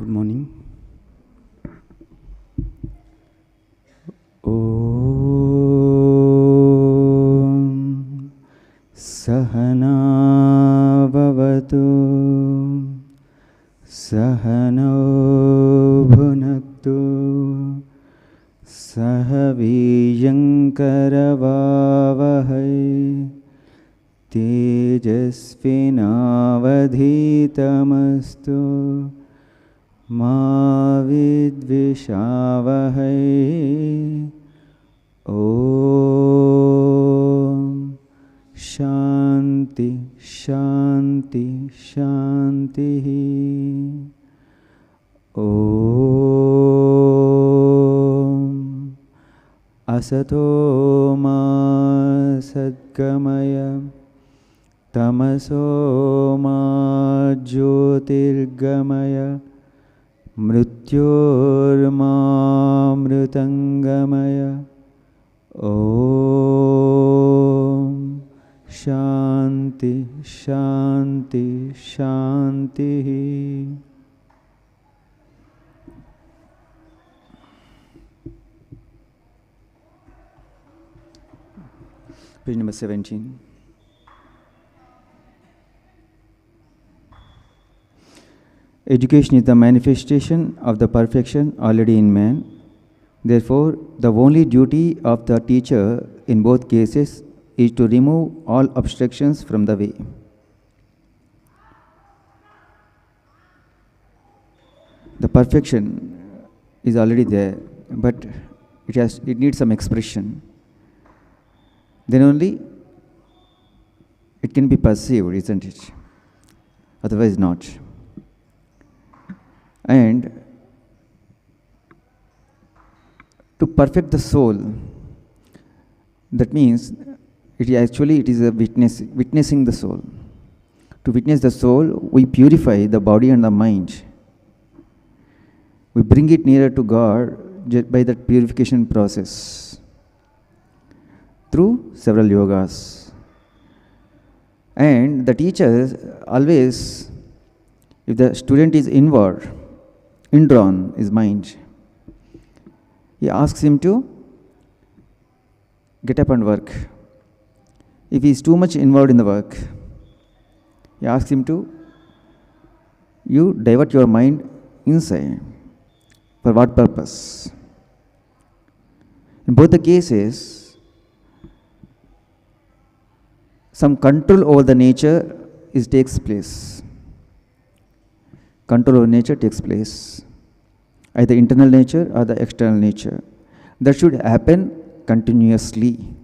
Good morning. Om Sahana Bhavatu Sahano Bhunaktu Sahavijankara Tejasvinavadhitamastu Ma vidvishavahai. Om Shanti Shanti Shanti. Om Asato Ma Sadgamaya Tamaso Ma Jyotirgamaya Mrityormamritangamaya. Om Shanti Shanti Shanti. Page number 17. Education is the manifestation of the perfection already in man. Therefore, the only duty of the teacher in both cases is to remove all obstructions from the way. The perfection is already there, but it needs some expression. Then only it can be perceived, isn't it? Otherwise not. And to perfect the soul, that means it is a witnessing the soul. To witness the soul, we purify the body and the mind. We bring it nearer to God by that purification process through several yogas. And the teacher always, if the student is indrawn his mind, he asks him to get up and work. If he is too much involved in the work, he asks him to, you divert your mind inside. For what purpose? In both the cases, some control over the nature takes place. Control over nature takes place, either internal nature or the external nature. That should happen continuously.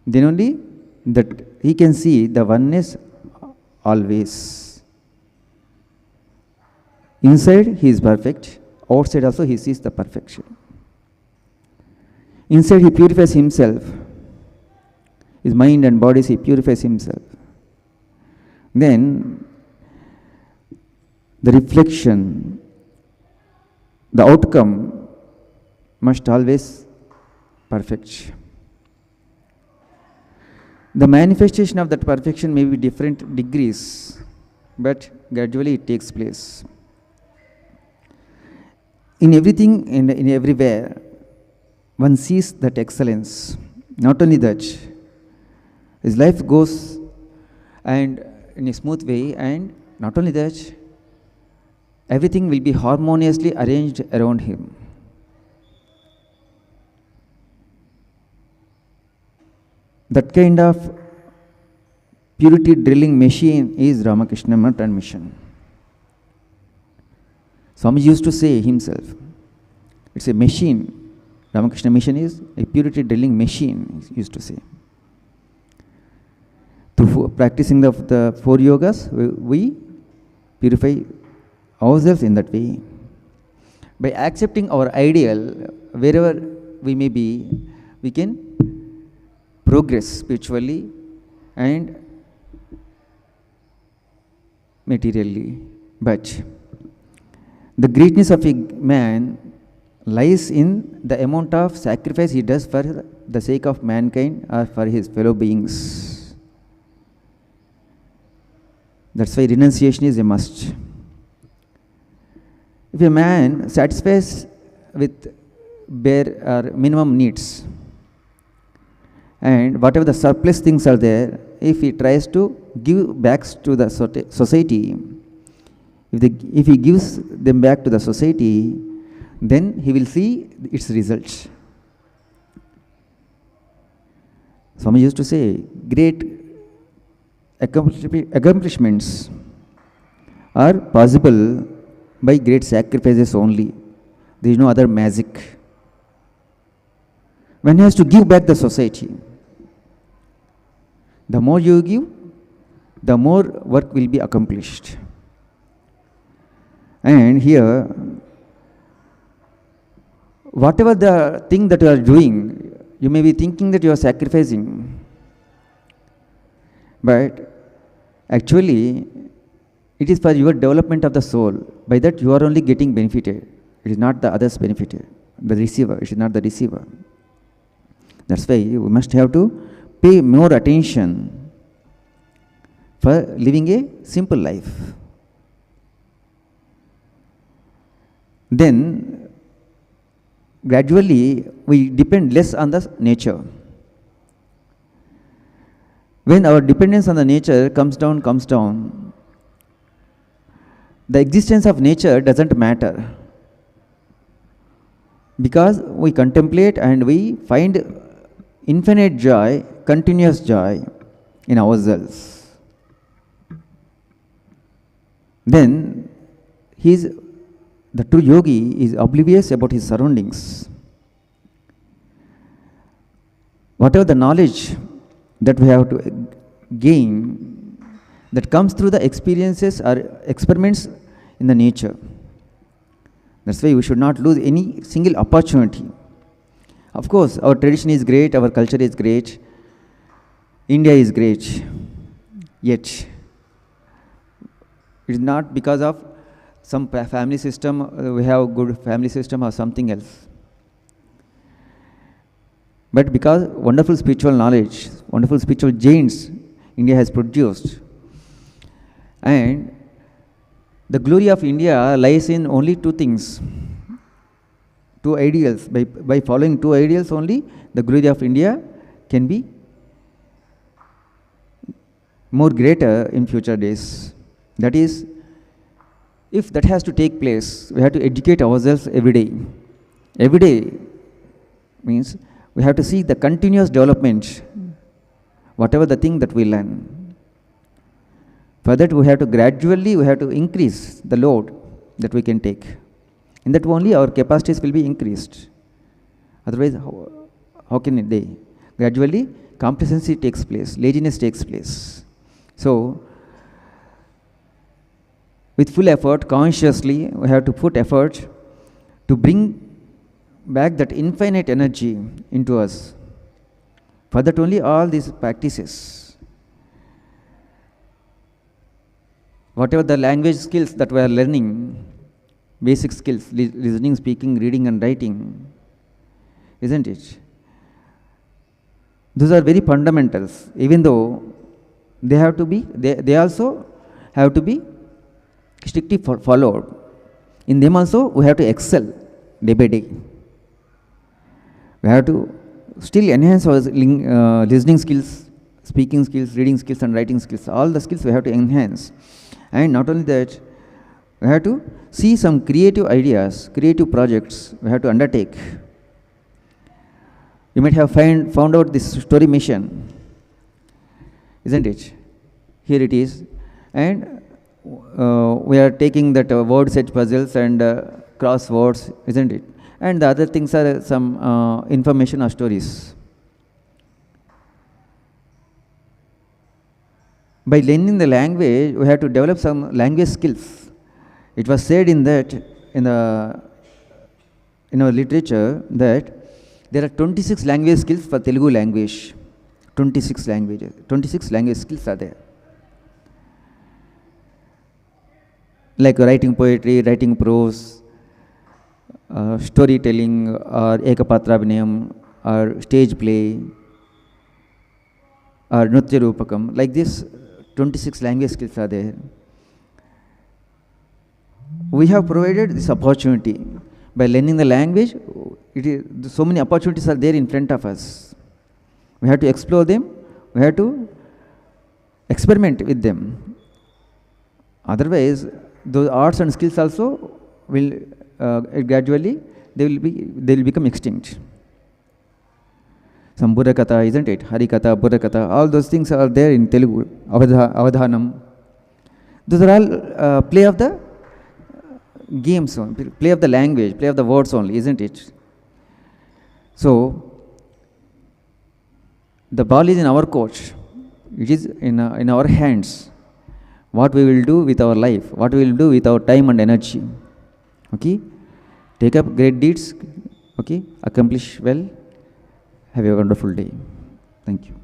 Then only that he can see the oneness always. Inside he is perfect, outside also he sees the perfection. Inside he purifies himself, his mind and bodies he purifies himself. Then the reflection, the outcome must always perfect. The manifestation of that perfection may be different degrees, but gradually it takes place. In everything and in everywhere, one sees that excellence. Not only that, his life goes and in a smooth way, and not only that, everything will be harmoniously arranged around him. That kind of purity drilling machine is Ramakrishna Math and Mission. Swami used to say himself, it's a machine. Ramakrishna Mission is a purity drilling machine, he used to say. Through practicing the 4 yogas, we purify ourselves in that way. By accepting our ideal, wherever we may be, we can progress spiritually and materially. But the greatness of a man lies in the amount of sacrifice he does for the sake of mankind or for his fellow beings. That's why renunciation is a must. If a man satisfies with bare or minimum needs, and whatever the surplus things are there, if he tries to give back to the society, if he gives them back to the society, then he will see its results. Swami used to say, great accomplishments are possible by great sacrifices only. There is no other magic. One has to give back the society. The more you give, the more work will be accomplished. And here, whatever the thing that you are doing, you may be thinking that you are sacrificing, but actually, it is for your development of the soul. By that, you are only getting benefited. It is not the others benefited. The receiver, it is not the receiver. That's why we must have to pay more attention for living a simple life. Then, gradually, we depend less on the nature. When our dependence on the nature comes down, the existence of nature doesn't matter, because we contemplate and we find infinite joy, continuous joy in ourselves. Then the true yogi is oblivious about his surroundings. Whatever the knowledge that we have to gain, that comes through the experiences or experiments in the nature. That's why we should not lose any single opportunity. Of course, our tradition is great, our culture is great, India is great, yet it is not because of some family system, we have good family system or something else, but because wonderful spiritual knowledge, wonderful spiritual giants India has produced. And the glory of India lies in only two things, two ideals. By following two ideals only, the glory of India can be more greater in future days. That is, if that has to take place, we have to educate ourselves every day. Every day means we have to see the continuous development, whatever the thing that we learn. For that, we have to gradually, we have to increase the load that we can take. In that only our capacities will be increased. Otherwise, how can it be? Gradually, complacency takes place, laziness takes place. So, with full effort, consciously, we have to put effort to bring back that infinite energy into us. For that only all these practices, whatever the language skills that we are learning, basic skills, listening, speaking, reading and writing, isn't it? Those are very fundamentals, even though they have to be, they also have to be strictly followed. In them also we have to excel day by day. We have to still enhance our listening skills, speaking skills, reading skills and writing skills. All the skills we have to enhance. And not only that, we have to see some creative ideas, creative projects we have to undertake. You might have found out this story mission, isn't it? Here it is. And we are taking that word set puzzles and crosswords, isn't it? And the other things are some information or stories. By learning the language, we have to develop some language skills. It was said in our literature that there are 26 language skills for Telugu language. 26 language skills are there. Like writing poetry, writing prose, storytelling, or ekapatra abhinayam, or stage play, or nritya rupakam. Like this, 26 language skills are there. We have provided this opportunity. By learning the language, so many opportunities are there in front of us. We have to explore them, we have to experiment with them. Otherwise, those arts and skills also will gradually they will become extinct. Some Buddha Katha, isn't it? Hari Katha, Buddha Katha, all those things are there in Telugu. Avadhanam. Those are all play of the games, play of the language, play of the words only, isn't it? So, the ball is in our court. It is in our hands. What we will do with our life, what we will do with our time and energy. Okay? Take up great deeds. Okay? Accomplish well. Have a wonderful day. Thank you.